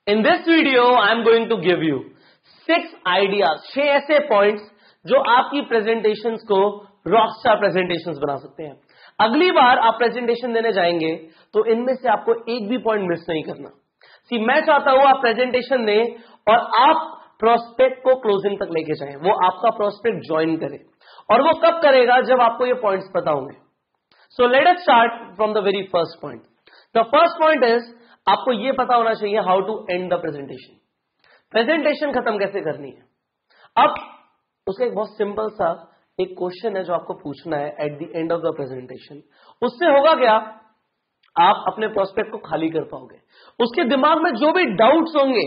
In this video, I am going to give you 6 ideas, 6 ऐसे points जो आपकी presentations को रॉकस्टार प्रेजेंटेशंस बना सकते हैं। अगली बार आप प्रेजेंटेशन देने जाएंगे तो इनमें से आपको एक भी पॉइंट मिस नहीं करना। मैं चाहता हूं आप प्रेजेंटेशन दें और आप प्रोस्पेक्ट को क्लोजिंग तक लेके जाएं, वो आपका प्रोस्पेक्ट ज्वाइन करे। और वो कब करेगा? जब आपको ये पॉइंट्स पता होंगे। So let us start from the very first point. The first point is, आपको ये पता होना चाहिए how to end the presentation. Presentation खत्म कैसे करनी है। अब उसका एक बहुत सिंपल सा एक क्वेश्चन है जो आपको पूछना है at the end of the presentation. उससे होगा क्या, आप अपने प्रोस्पेक्ट को खाली कर पाओगे। उसके दिमाग में जो भी डाउट्स होंगे,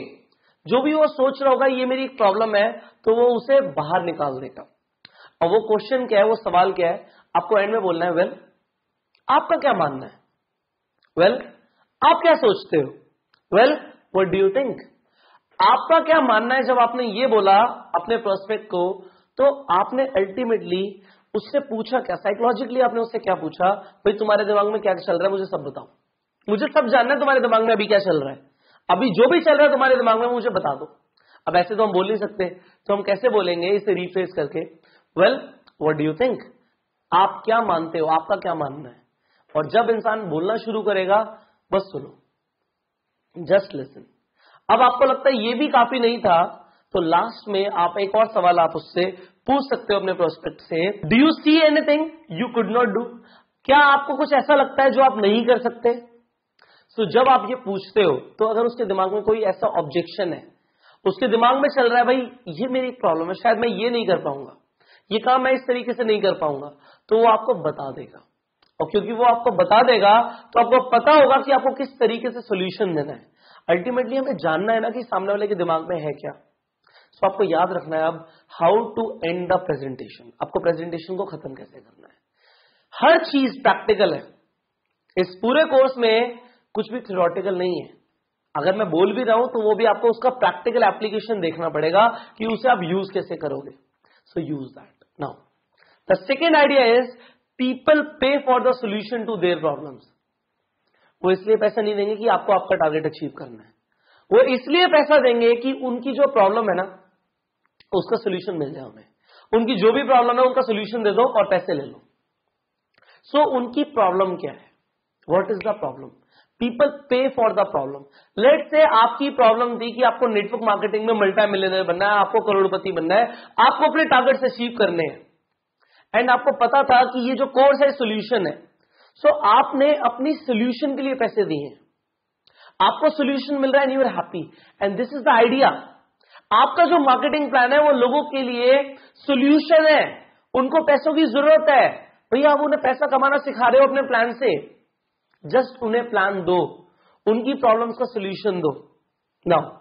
जो भी वो सोच रहा होगा ये मेरी एक प्रॉब्लम है, तो वो उसे बाहर निकाल देगा। और वो क्वेश्चन क्या है, वो सवाल क्या है, आपको एंड में बोलना है वेल आपका क्या मानना है, वेल आप क्या सोचते हो, well what do you think. आपका क्या मानना है जब आपने ये बोला अपने प्रोस्पेक्ट को, तो आपने अल्टीमेटली उससे पूछा क्या, साइकोलॉजिकली आपने उससे क्या पूछा, भाई तुम्हारे दिमाग में क्या चल रहा है मुझे सब बताओ, मुझे सब जानना है तुम्हारे दिमाग में अभी क्या चल रहा है, अभी जो भी चल रहा है तुम्हारे दिमाग में मुझे बता दो। अब ऐसे तो हम बोल नहीं सकते, तो हम कैसे बोलेंगे इसे रिफ्रेज करके, well what do you think, आप क्या मानते हो, आपका क्या मानना है। और जब इंसान बोलना शुरू करेगा बस सुनो, जस्ट लिसन। अब आपको लगता है ये भी काफी नहीं था, तो लास्ट में आप एक और सवाल आप उससे पूछ सकते हो अपने प्रोस्पेक्ट से, do you see anything you could not do, क्या आपको कुछ ऐसा लगता है जो आप नहीं कर सकते। तो जब आप ये पूछते हो तो अगर उसके दिमाग में कोई ऐसा ऑब्जेक्शन है, उसके दिमाग में चल रहा है भाई ये मेरी प्रॉब्लम है, शायद मैं ये नहीं कर पाऊंगा, ये काम मैं इस तरीके से नहीं कर पाऊंगा, तो वो आपको बता देगा। और क्योंकि वो आपको बता देगा तो आपको पता होगा कि आपको किस तरीके से सोल्यूशन देना है। अल्टीमेटली हमें जानना है ना कि सामने वाले के दिमाग में है क्या। सो आपको याद रखना है अब how to end the presentation, आपको प्रेजेंटेशन को खत्म कैसे करना है। हर चीज प्रैक्टिकल है, इस पूरे कोर्स में कुछ भी थ्योरेटिकल नहीं है। अगर मैं बोल भी रहा हूं तो वो भी आपको उसका प्रैक्टिकल एप्लीकेशन देखना पड़ेगा कि उसे आप यूज कैसे करोगे। So use that. Now the second idea is, people pay for the solution to their problems. वो इसलिए पैसा नहीं देंगे कि आपको आपका टारगेट अचीव करना है, वो इसलिए पैसा देंगे कि उनकी जो प्रॉब्लम है ना उसका सोल्यूशन मिल जाए उन्हें। उनकी जो भी प्रॉब्लम है उनका सोल्यूशन दे दो और पैसे ले लो। सो उनकी प्रॉब्लम क्या है, what is the problem, people pay for the problem. Let's say आपकी प्रॉब्लम थी कि आपको नेटवर्क मार्केटिंग में मल्टी मिलियनर बनना है, आपको करोड़पति बनना है, आपको अपने टारगेट्स अचीव करने हैं, एंड आपको पता था कि ये जो कोर्स है सोल्यूशन है। सो आपने अपनी सोल्यूशन के लिए पैसे दिए हैं, आपको सोल्यूशन मिल रहा है and you are happy, and this is the idea. आपका जो मार्केटिंग प्लान है वो लोगों के लिए सोल्यूशन है, उनको पैसों की जरूरत है, भैया आप उन्हें पैसा कमाना सिखा रहे हो अपने प्लान से, जस्ट उन्हें प्लान दो, उनकी प्रॉब्लम्स का सोल्यूशन दो। Now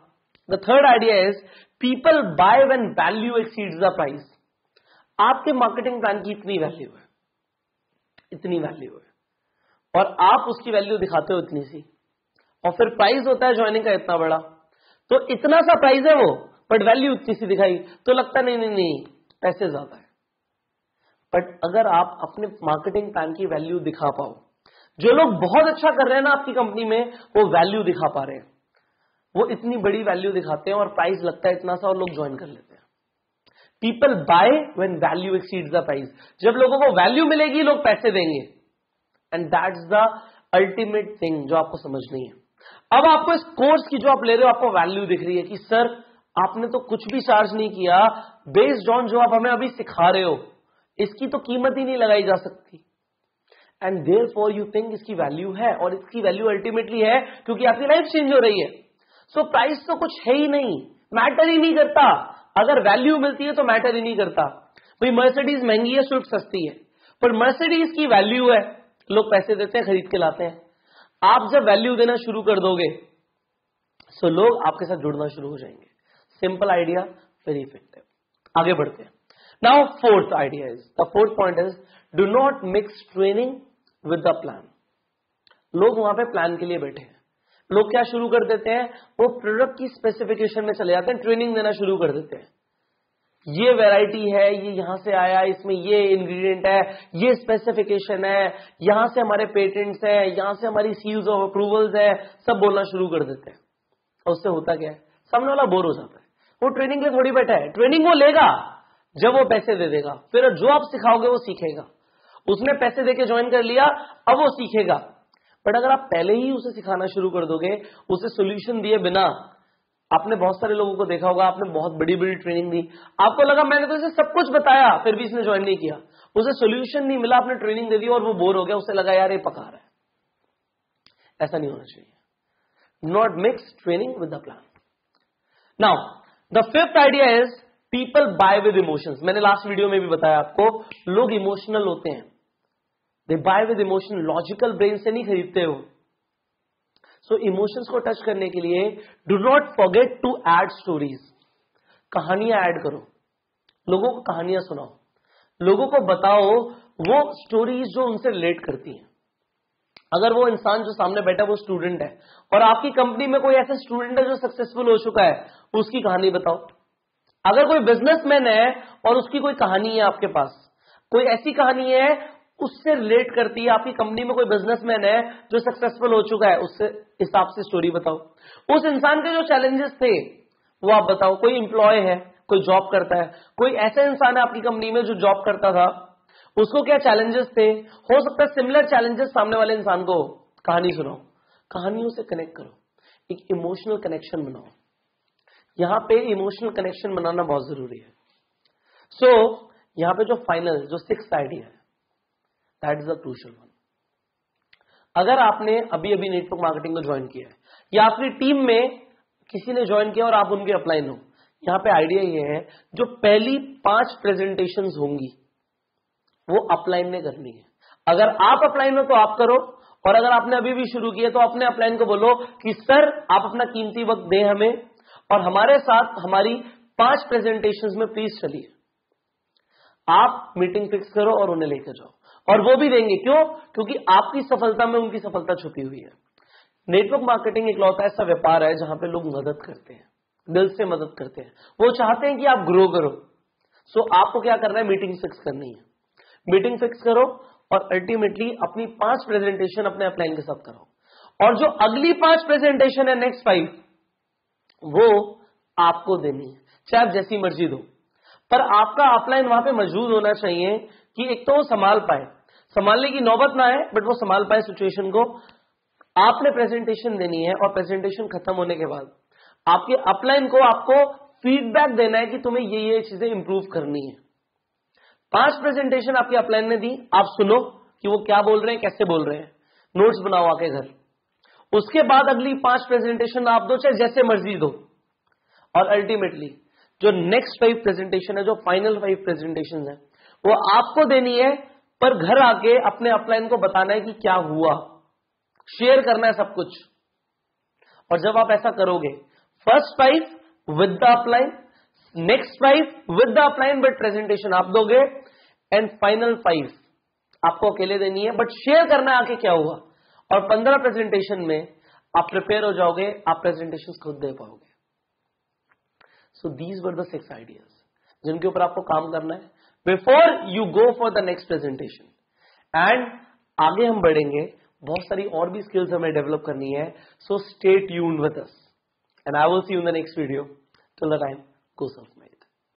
the third idea is, people by when value exceeds the price. आपके मार्केटिंग प्लान की इतनी वैल्यू है, इतनी वैल्यू है, और आप उसकी वैल्यू दिखाते हो इतनी सी, और फिर प्राइस होता है ज्वाइनिंग का इतना बड़ा, तो इतना सा प्राइस है वो बट वैल्यू इतनी सी दिखाई, तो लगता नहीं नहीं नहीं पैसे ज्यादा है। बट अगर आप अपने मार्केटिंग प्लान की वैल्यू दिखा पाओ, जो लोग बहुत अच्छा कर रहे हैं ना आपकी कंपनी में, वो वैल्यू दिखा पा रहे हैं, वो इतनी बड़ी वैल्यू दिखाते हैं और प्राइस लगता है इतना सा और लोग ज्वाइन कर लेते हैं। People by when value exceeds the price. जब लोगों को वैल्यू मिलेगी लोग पैसे देंगे, and that's the ultimate thing जो आपको समझनी है। अब आपको इस कोर्स की जो आप ले रहे हो आपको वैल्यू दिख रही है कि सर आपने तो कुछ भी चार्ज नहीं किया, बेस्ड ऑन जो आप हमें अभी सिखा रहे हो इसकी तो कीमत ही नहीं लगाई जा सकती, एंड देयरफॉर यू थिंक इसकी वैल्यू है, और इसकी वैल्यू अल्टीमेटली है क्योंकि आपकी लाइफ चेंज हो रही है। सो प्राइस तो कुछ है ही नहीं, मैटर ही नहीं करता। अगर वैल्यू मिलती है तो मैटर ही नहीं करता। भाई मर्सिडीज महंगी है, स्विफ्ट सस्ती है, पर मर्सिडीज की वैल्यू है, लोग पैसे देते हैं, खरीद के लाते हैं। आप जब वैल्यू देना शुरू कर दोगे सो लोग आपके साथ जुड़ना शुरू हो जाएंगे। Simple idea, very effective. आगे बढ़ते हैं। Now fourth idea is, the fourth point is, do not mix training with the plan. लोग वहां पे प्लान के लिए बैठे हैं, लोग क्या शुरू कर देते हैं, वो प्रोडक्ट की स्पेसिफिकेशन में चले जाते हैं, ट्रेनिंग देना शुरू कर देते हैं। ये वैरायटी है, ये यहां से आया, इसमें ये इंग्रेडिएंट है, ये स्पेसिफिकेशन है, यहां से हमारे पेटेंट्स है, यहां से हमारी सील्स ऑफ अप्रूवल्स है, सब बोलना शुरू कर देते हैं। और उससे होता क्या है, सामने वाला बोर हो जाता है। वो ट्रेनिंग के लिए थोड़ी बैठा है, ट्रेनिंग वो लेगा जब वो पैसे दे देगा, फिर जो आप सिखाओगे वो सीखेगा। उसने पैसे देके ज्वाइन कर लिया, अब वो सीखेगा। बट अगर आप पहले ही उसे सिखाना शुरू कर दोगे, उसे सोल्यूशन दिए बिना, आपने बहुत सारे लोगों को देखा होगा, आपने बहुत बड़ी बड़ी ट्रेनिंग दी, आपको लगा मैंने तो इसे सब कुछ बताया, फिर भी इसने ज्वाइन नहीं किया, उसे सोल्यूशन नहीं मिला, आपने ट्रेनिंग दे दी और वो बोर हो गया, उसे लगा यार ये पका रहा है। ऐसा नहीं होना चाहिए। Not mix training with the plan. Now the fifth idea is people buy with emotions. मैंने लास्ट वीडियो में भी बताया आपको, लोग इमोशनल होते हैं, they buy with emotion, logical brain से नहीं खरीदते हो। सो इमोशंस को टच करने के लिए do not forget to add stories. कहानियां ऐड करो, लोगों को कहानियां सुनाओ, लोगों को बताओ वो स्टोरीज जो उनसे रिलेट करती हैं। अगर वो इंसान जो सामने बैठा है वो स्टूडेंट है और आपकी कंपनी में कोई ऐसा स्टूडेंट है जो सक्सेसफुल हो चुका है, उसकी कहानी बताओ। अगर कोई बिजनेसमैन है और उसकी कोई कहानी है आपके पास, कोई ऐसी कहानी है उससे रिलेट करती है, आपकी कंपनी में कोई बिजनेसमैन है जो सक्सेसफुल हो चुका है, उससे हिसाब से स्टोरी बताओ। उस इंसान के जो चैलेंजेस थे वो आप बताओ। कोई इंप्लॉय है, कोई जॉब करता है, कोई ऐसा इंसान है आपकी कंपनी में जो जॉब करता था, उसको क्या चैलेंजेस थे, हो सकता है सिमिलर चैलेंजेस सामने वाले इंसान को, कहानी सुनाओ, कहानियों से कनेक्ट करो, एक इमोशनल कनेक्शन बनाओ। यहां पे इमोशनल कनेक्शन बनाना बहुत जरूरी है। सो यहां पे जो फाइनल, जो सिक्स्थ आइडिया है, that is the crucial one. अगर आपने अभी अभी नेटवर्क मार्केटिंग को ज्वाइन किया है या आपकी टीम में किसी ने ज्वाइन किया और आप उनके अपलाइन हो, यहां पे आइडिया ये है, जो पहली 5 प्रेजेंटेशंस होंगी वो अपलाइन ने करनी है। अगर आप अपलाइन हो तो आप करो, और अगर आपने अभी भी शुरू किया तो अपने अपलाइन को बोलो कि सर आप अपना कीमती वक्त दें हमें और हमारे साथ हमारी 5 प्रेजेंटेशंस में प्लीज चलिए। आप मीटिंग फिक्स करो और उन्हें लेकर जाओ, और वो भी देंगे। क्यों? क्योंकि आपकी सफलता में उनकी सफलता छुपी हुई है। नेटवर्क मार्केटिंग एक लौता ऐसा व्यापार है जहां पे लोग मदद करते हैं, दिल से मदद करते हैं, वो चाहते हैं कि आप ग्रो करो। सो आपको क्या करना है, मीटिंग फिक्स करनी है। मीटिंग फिक्स करो और अल्टीमेटली अपनी 5 प्रेजेंटेशन अपने अपलाइन के साथ करो, और जो अगली 5 प्रेजेंटेशन है, नेक्स्ट 5, वो आपको देनी है, चाहे आप जैसी मर्जी दो। पर आपका अपलाइन वहां पे मौजूद होना चाहिए कि एक तो वो संभाल पाए, संभालने की नौबत ना आए, बट वो संभाल पाए सिचुएशन को। आपने प्रेजेंटेशन देनी है और प्रेजेंटेशन खत्म होने के बाद आपके अपलाइन को आपको फीडबैक देना है कि तुम्हें ये चीजें इंप्रूव करनी है। 5 प्रेजेंटेशन आपके अपलाइन ने दी, आप सुनो कि वो क्या बोल रहे हैं, कैसे बोल रहे हैं, नोट्स बनाओ आके घर। उसके बाद अगली 5 प्रेजेंटेशन आप दो, चाहे जैसे मर्जी दो, और अल्टीमेटली जो नेक्स्ट 5 प्रेजेंटेशन है, जो फाइनल 5 प्रेजेंटेशन है, वो आपको देनी है। पर घर आके अपने अपलाइन को बताना है कि क्या हुआ, शेयर करना है सब कुछ। और जब आप ऐसा करोगे, first 5 with the upline, next 5 with the upline, but presentation आप दोगे, एंड फाइनल 5 आपको अकेले देनी है, बट शेयर करना है आके क्या हुआ। और 15 प्रेजेंटेशन में आप प्रिपेयर हो जाओगे, आप प्रेजेंटेशन खुद दे पाओगे। So these were the 6 ideas जिनके ऊपर आपको काम करना है before you go for the next presentation. And आगे हम बढ़ेंगे, बहुत सारी और भी स्किल्स हमें डेवलप करनी है। So stay tuned with us and I will see you in the next video. Till the time, go Surf.